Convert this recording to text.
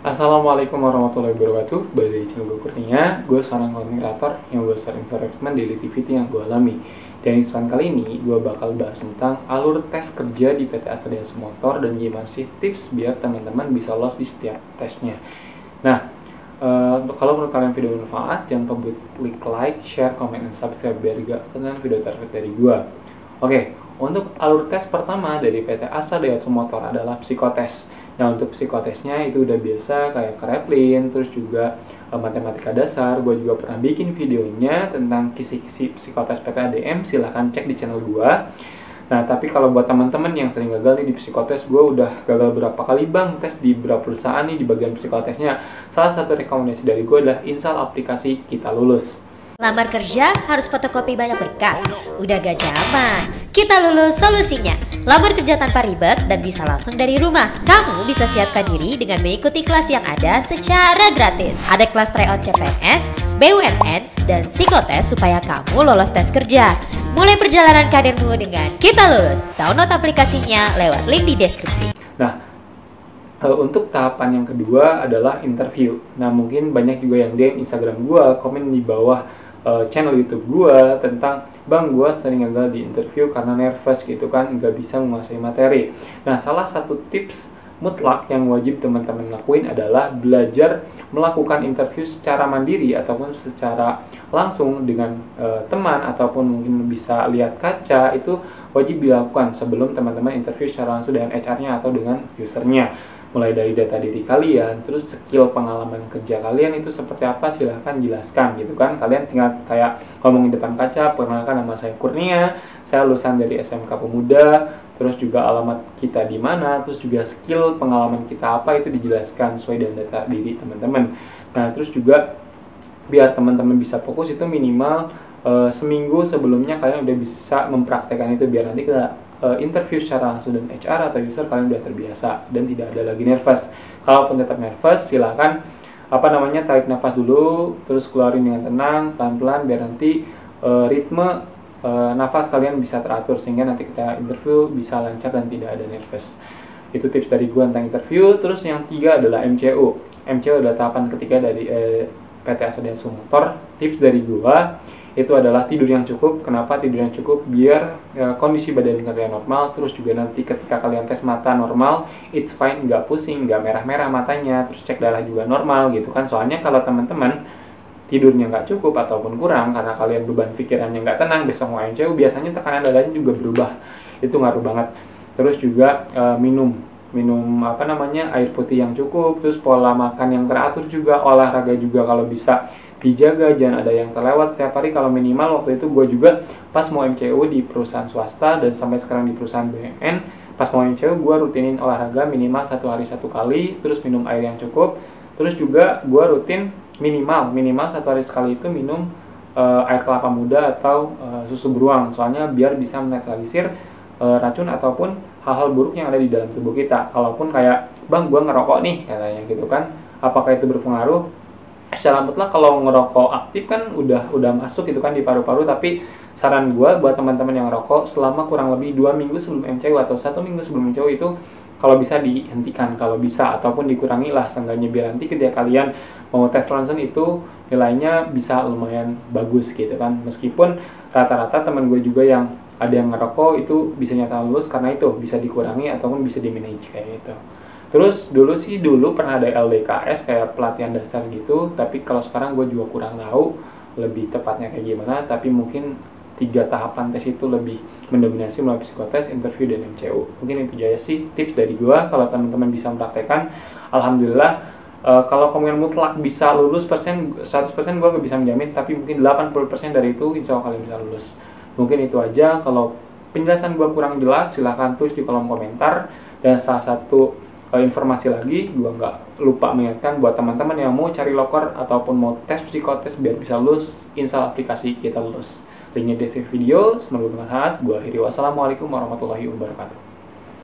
Assalamualaikum warahmatullahi wabarakatuh. Balik dari channel gue Kurnia. Gue seorang content creator yang gue share environment daily activity yang gue alami. Dan di kali ini gue bakal bahas tentang alur tes kerja di PT Astra Jasa Motor dan gimana sih tips biar teman-teman bisa lolos di setiap tesnya. Nah, kalau menurut kalian video bermanfaat, jangan lupa buat klik like, share, comment, dan subscribe biar gak ketinggalan video terbaru dari gue. Oke, untuk alur tes pertama dari PT Astra Jasa Motor adalah psikotes. Nah, untuk psikotesnya itu udah biasa kayak Kreplin, terus juga matematika dasar. Gue juga pernah bikin videonya tentang kisi-kisi psikotes PT ADM, silahkan cek di channel gue. Nah, tapi kalau buat teman-teman yang sering gagal nih di psikotes, gue udah gagal berapa kali bang tes di beberapa perusahaan nih di bagian psikotesnya. Salah satu rekomendasi dari gue adalah install aplikasi Kita Lulus. Lamar kerja harus fotokopi banyak berkas. Udah gak zaman. Kita Lulus solusinya. Lamar kerja tanpa ribet dan bisa langsung dari rumah. Kamu bisa siapkan diri dengan mengikuti kelas yang ada secara gratis. Ada kelas tryout CPNS, BUMN, dan psikotes supaya kamu lolos tes kerja. Mulai perjalanan karirmu dengan Kita Lulus. Download aplikasinya lewat link di deskripsi. Nah, untuk tahapan yang kedua adalah interview. Nah, mungkin banyak juga yang DM Instagram gue, komen di bawah channel YouTube gue tentang bang, gue sering gagal di interview karena nervous gitu kan, nggak bisa menguasai materi. Nah, salah satu tips mutlak yang wajib teman-teman lakuin adalah belajar melakukan interview secara mandiri ataupun secara langsung dengan teman, ataupun mungkin bisa lihat kaca. Itu wajib dilakukan sebelum teman-teman interview secara langsung dengan HR-nya atau dengan usernya. Mulai dari data diri kalian, terus skill pengalaman kerja kalian itu seperti apa, silahkan jelaskan gitu kan. Kalian tinggal kayak ngomongin depan kaca, perkenalkan nama saya Kurnia, saya lulusan dari SMK Pemuda, terus juga alamat kita di mana, terus juga skill pengalaman kita apa, itu dijelaskan sesuai dengan data diri teman-teman. Nah, terus juga biar teman-teman bisa fokus itu minimal seminggu sebelumnya kalian udah bisa mempraktekkan itu, biar nanti kita interview secara langsung dengan HR atau user kalian udah terbiasa dan tidak ada lagi nervous. Kalaupun tetap nervous, silahkan tarik nafas dulu, terus keluarin dengan tenang, pelan-pelan, biar nanti ritme nafas kalian bisa teratur sehingga nanti kita interview bisa lancar dan tidak ada nervous. Itu tips dari gua tentang interview. Terus yang tiga adalah MCU. MCU adalah tahapan ketiga dari PT Astra Jasa Motor. Tips dari gua itu adalah tidur yang cukup. Kenapa tidur yang cukup? Biar kondisi badan kalian normal, terus juga nanti ketika kalian tes mata normal, it's fine, nggak pusing, nggak merah-merah matanya, terus cek darah juga normal gitu kan. Soalnya kalau teman-teman tidurnya nggak cukup ataupun kurang karena kalian beban pikirannya nggak tenang, besok mau MCU biasanya tekanan darahnya juga berubah. Itu ngaruh banget. Terus juga minum air putih yang cukup, terus pola makan yang teratur juga, olahraga juga kalau bisa dijaga, jangan ada yang terlewat setiap hari. Kalau minimal waktu itu gue juga pas mau MCU di perusahaan swasta dan sampai sekarang di perusahaan BUMN, pas mau MCU gue rutinin olahraga minimal 1 hari 1 kali, terus minum air yang cukup, terus juga gue rutin minimal 1 hari sekali itu minum air kelapa muda atau susu beruang, soalnya biar bisa menetralisir racun ataupun hal-hal buruk yang ada di dalam tubuh kita. Kalaupun kayak bang gue ngerokok nih katanya gitu kan, apakah itu berpengaruh? Secara mutlak kalau ngerokok aktif kan udah masuk gitu kan di paru-paru, tapi saran gue buat teman-teman yang ngerokok selama kurang lebih 2 minggu sebelum MCU atau 1 minggu sebelum MCU itu kalau bisa dihentikan, kalau bisa, ataupun dikurangi lah seenggaknya, biar nanti ketika kalian mau tes langsung itu nilainya bisa lumayan bagus gitu kan. Meskipun rata-rata teman gue juga yang ada yang ngerokok itu bisa nyata lulus karena itu bisa dikurangi ataupun bisa di manage kayak gitu. Terus dulu pernah ada LDKS kayak pelatihan dasar gitu, tapi kalau sekarang gue juga kurang tahu lebih tepatnya kayak gimana, tapi mungkin 3 tahapan tes itu lebih mendominasi melalui psikotes, interview, dan MCU. Mungkin itu aja sih tips dari gue. Kalau teman-teman bisa mempraktekkan, alhamdulillah. Kalau kemungkinan mutlak bisa lulus 100% gue gak bisa menjamin, tapi mungkin 80% dari itu insya Allah kalian bisa lulus. Mungkin itu aja. Kalau penjelasan gue kurang jelas, silahkan tulis di kolom komentar. Dan salah satu informasi lagi, gue nggak lupa mengingatkan buat teman-teman yang mau cari loker ataupun mau tes psikotes biar bisa lulus, install aplikasi Kita Lulus. Linknya di deskripsi video. Semoga bermanfaat. Gue akhiri, wassalamualaikum warahmatullahi wabarakatuh.